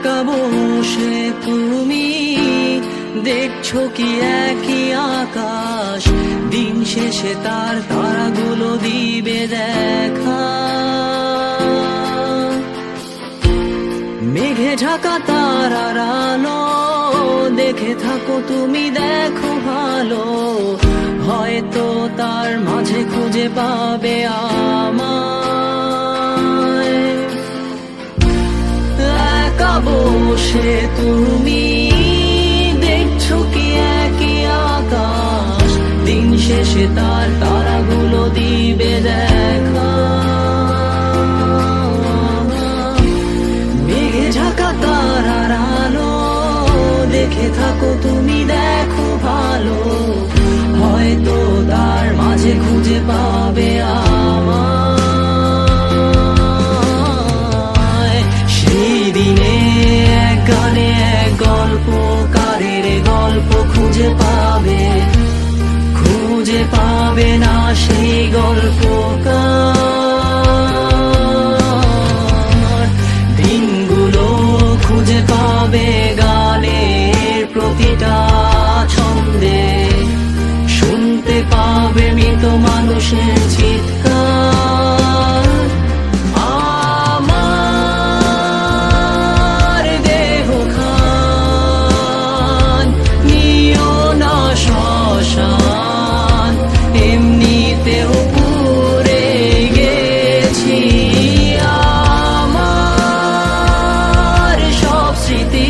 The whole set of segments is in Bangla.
একা বসে তুমি দেখছো কি একই আকাশ, দিন শেষে তার তারাগুলো দিবে দেখা। মেঘে ঢাকা তারার আলো দেখে থাকো তুমি, দেখো ভালো, হয়তো তার মাঝে খুঁজে পাবে আমায়। একা বসে তুমি দেখছো কি একই আকাশ, দিন শেষে তার তারাগুলো দিবে দেখা। মেঘে ঢাকা তারার আলো দেখে থাকো তুমি, দেখো ভালো, হয়তো তার মাঝে খুঁজে পাবে আমায়। সেই দিনে এক গানে এক গল্পকারের গল্প খুঁজে পাবে, খুঁজে পাবে না সেই গল্পকার। দিনগুলো খুঁজে পাবে গানের প্রতিটা ছন্দে, শুনতে পাবে মৃত মানুষের চিৎকার। আমার দেহ খান নিও না শ্মশান, এমনিতেও পুড়ে গেছি। আমার সব স্মৃতি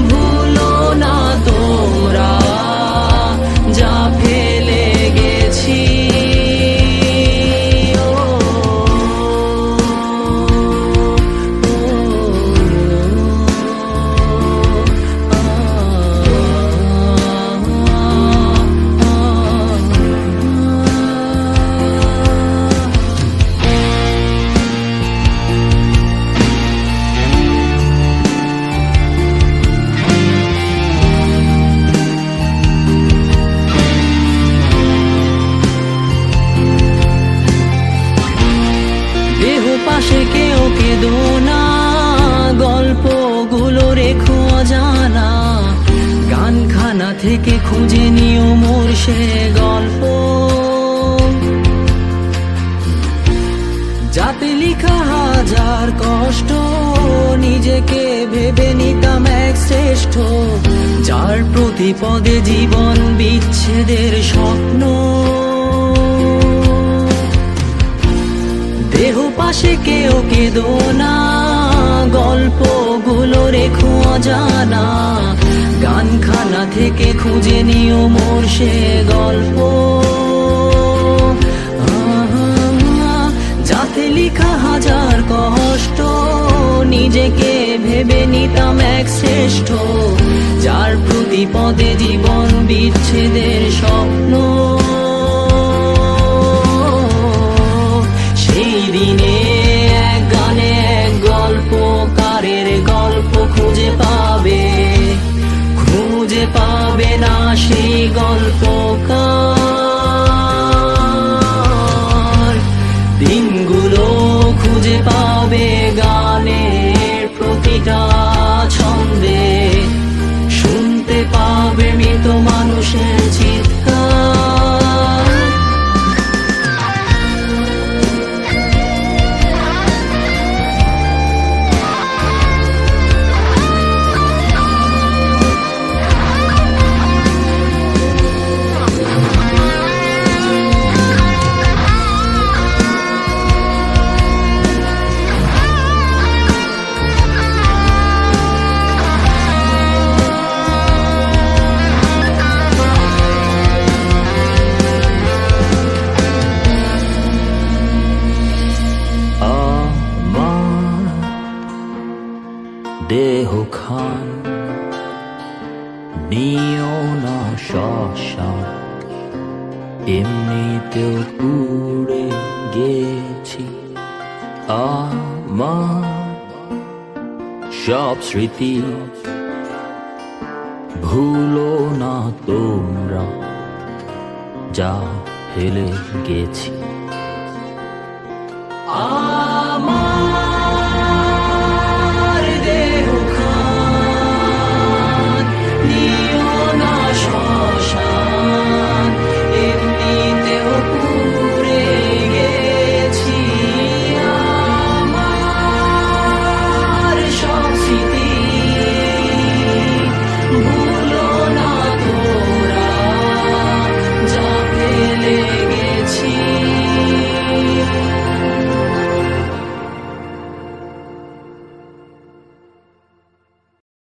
ভুলো না তোমরা, যা ফেলে গেছি। পাশে কেউ কেঁদো না, গল্পগুলো রেখো অজানা, গানখানা থেকে খুঁজে নিও মোর সে গল্প, যাতে লিখা হাজার কষ্ট নিজেকে ভেবে নিতাম এক শ্রেষ্ঠ, যার প্রতি পদে জীবন বিচ্ছেদের স্বপ্ন। দেহ পাশে কেউ কেঁদো না, গল্পগুলো রেখো অজানা, গানখানা থেকে খুঁজে নিও মোর সে গল্প, যাতে লিখা হাজার কষ্ট নিজেকে ভেবে নিতাম এক শ্রেষ্ঠ, যার প্রতি পদে জীবন বিচ্ছেদের স্বপ্ন। সেই দিনে এক গানে এক গল্পকারের গল্প খুঁজে পাবে, খুঁজে পাবে না সেই গল্পকার। দিনগুলো খুঁজে পাবে গানের প্রতিটা ছন্দে, শুনতে পাবে মৃত মানুষের চিৎকার। দেহ খান নিও না শ্মশান, এমনিতেও পুড়ে গেছি। আমার সব স্মৃতি ভুলো না তোমরা, যা ফেলে গেছি।